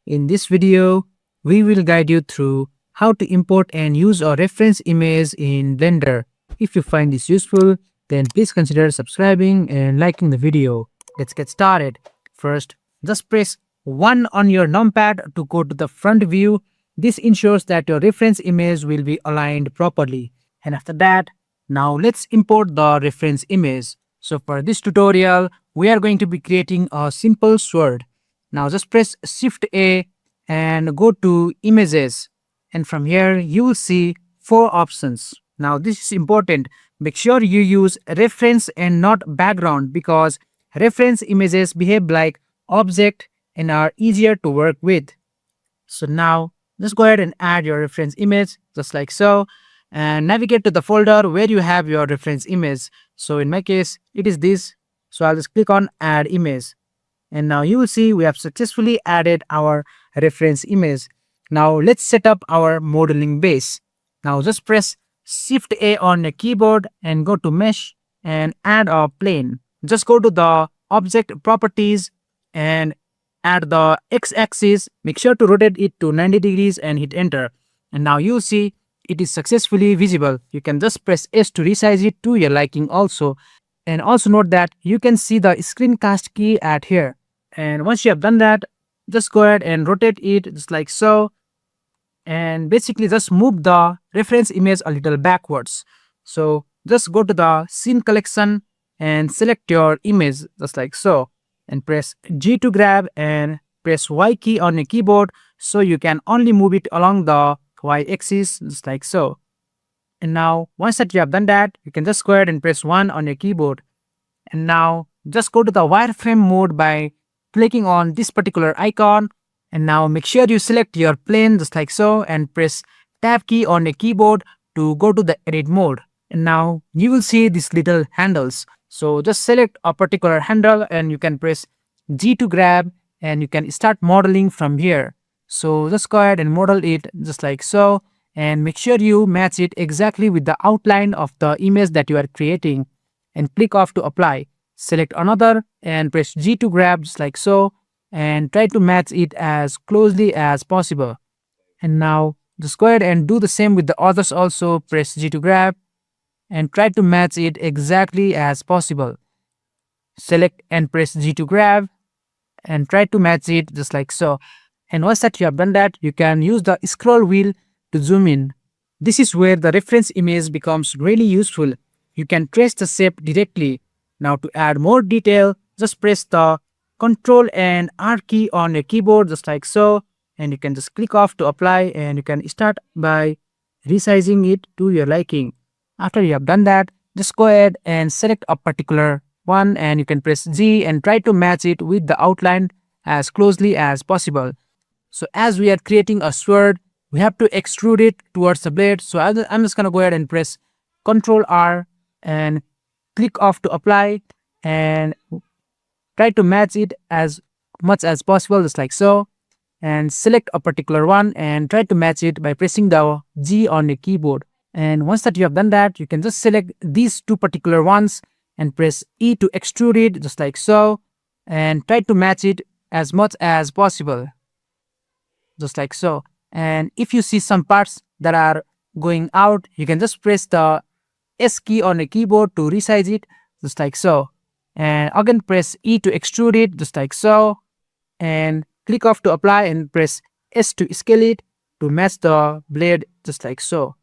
In this video, we will guide you through how to import and use a reference image in Blender. If you find this useful, then please consider subscribing and liking the video. Let's get started. First, just press 1 on your numpad to go to the front view. This ensures that your reference image will be aligned properly. And after that, now let's import the reference image. So for this tutorial, we are going to be creating a simple sword. Now just press Shift A and go to Images. And from here, you will see 4 options. Now this is important. Make sure you use reference and not background because reference images behave like object and are easier to work with. So now just go ahead and add your reference image just like so and navigate to the folder where you have your reference image. So in my case, it is this. So I'll just click on add image. And now you will see we have successfully added our reference image. Now let's set up our modeling base. Now just press Shift A on your keyboard and go to mesh and add a plane. Just go to the object properties and add the x-axis. Make sure to rotate it to 90 degrees and hit enter. And now you see it is successfully visible. You can just press S to resize it to your liking also. And also note that you can see the screencast key at here. And once you have done that, just go ahead and rotate it just like so. And basically just move the reference image a little backwards. So just go to the scene collection and select your image just like so. And press G to grab and press Y key on your keyboard so you can only move it along the Y axis just like so. And now once that you have done that, you can just go ahead and press 1 on your keyboard. And now just go to the wireframe mode by clicking on this particular icon. And now make sure you select your plane just like so and press tab key on your keyboard to go to the edit mode. And now you will see these little handles. So just select a particular handle and you can press G to grab and you can start modeling from here. So just go ahead and model it just like so and make sure you match it exactly with the outline of the image that you are creating and click off to apply. Select another and press G to grab just like so and try to match it as closely as possible. And now just go ahead and do the same with the others also. Press G to grab and try to match it exactly as possible. Select and press G to grab and try to match it just like so. And once that you have done that, you can use the scroll wheel to zoom in. This is where the reference image becomes really useful. You can trace the shape directly. Now to add more detail, just press the Ctrl and R key on your keyboard just like so. And you can just click off to apply and you can start by resizing it to your liking. After you have done that, just go ahead and select a particular one and you can press G and try to match it with the outline as closely as possible. So as we are creating a sword, we have to extrude it towards the blade. So I'm just going to go ahead and press Ctrl R and click off to apply and try to match it as much as possible just like so. And select a particular one and try to match it by pressing the G on your keyboard. And once that you have done that, you can just select these 2 particular ones and press E to extrude it just like so and try to match it as much as possible just like so. And if you see some parts that are going out, you can just press the S key on the keyboard to resize it just like so. And again press E to extrude it just like so and click off to apply and press S to scale it to match the blade just like so.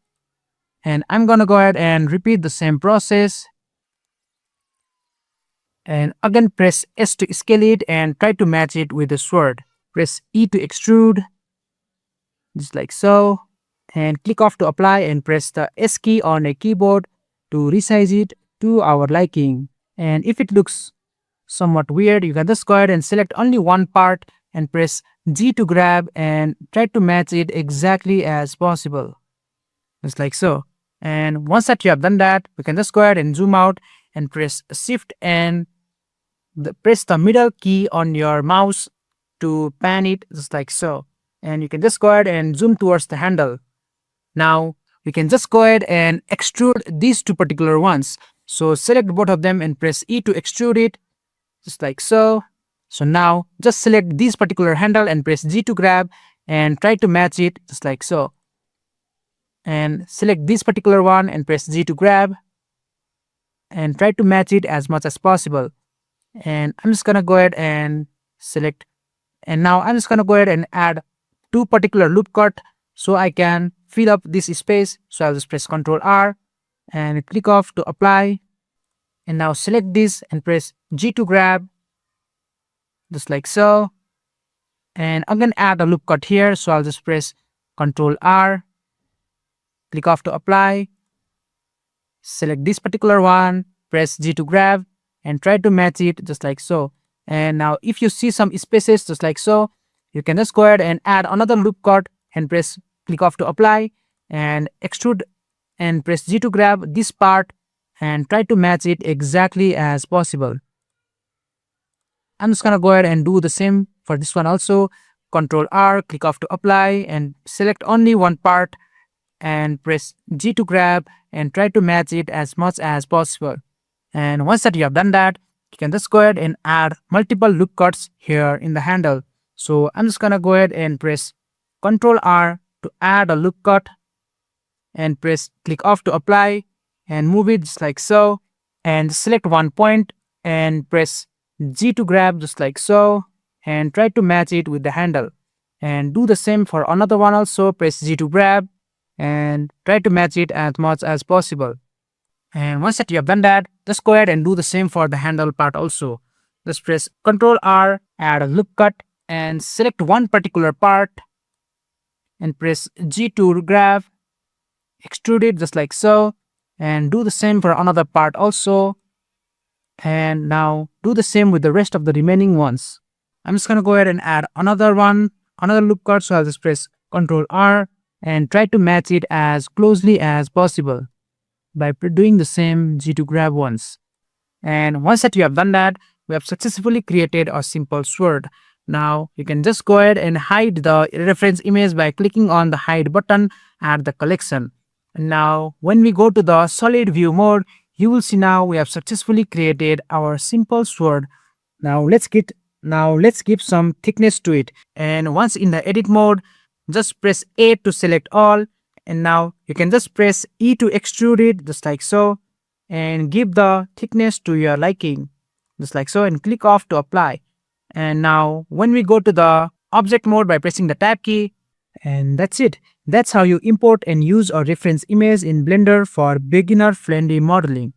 And I'm gonna go ahead and repeat the same process. And again press S to scale it and try to match it with the sword. Press E to extrude just like so and click off to apply and press the S key on a keyboard to resize it to our liking. And if it looks somewhat weird, you can just go ahead and select only one part and press G to grab and try to match it exactly as possible just like so. And once that you have done that, we can just go ahead and zoom out and press Shift and press the middle key on your mouse to pan it just like so. And you can just go ahead and zoom towards the handle. Now we can just go ahead and extrude these 2 particular ones. So select both of them and press E to extrude it just like so. So now just select this particular handle and press G to grab and try to match it just like so. And select this particular one and press G to grab and try to match it as much as possible. And I'm just gonna go ahead and select, and now I'm just gonna go ahead and add two particular loop cut so I can fill up this space. So I'll just press Ctrl R and click off to apply. And now select this and press G to grab just like so. And I'm gonna add a loop cut here, so I'll just press Ctrl R, click off to apply, select this particular one, press G to grab, and try to match it just like so. And now if you see some spaces just like so, you can just go ahead and add another loop cut and press click off to apply and extrude and press G to grab this part and try to match it exactly as possible. I'm just gonna go ahead and do the same for this one also. Ctrl R, click off to apply and select only one part and press G to grab and try to match it as much as possible. And once that you have done that, you can just go ahead and add multiple loop cuts here in the handle. So I'm just gonna go ahead and press Ctrl R to add a loop cut and press click off to apply and move it just like so, and select one point and press G to grab just like so and try to match it with the handle. And do the same for another one also, press G to grab and try to match it as much as possible. And once that you have done that, just go ahead and do the same for the handle part also. Just press Ctrl R, add a loop cut and select one particular part and press G to grab, extrude it just like so, and do the same for another part also. And now do the same with the rest of the remaining ones. I'm just gonna go ahead and add another one, another loop cut, so I'll just press Ctrl R and try to match it as closely as possible by doing the same G to grab once. And once that you have done that, we have successfully created a simple sword. Now you can just go ahead and hide the reference image by clicking on the hide button at the collection. And now when we go to the solid view mode, you will see now we have successfully created our simple sword. Now let's give some thickness to it. And once in the edit mode, just press A to select all. And now you can just press E to extrude it just like so and give the thickness to your liking just like so and click off to apply. And now when we go to the object mode by pressing the tab key, and that's it. That's how you import and use a reference image in Blender for beginner friendly modeling.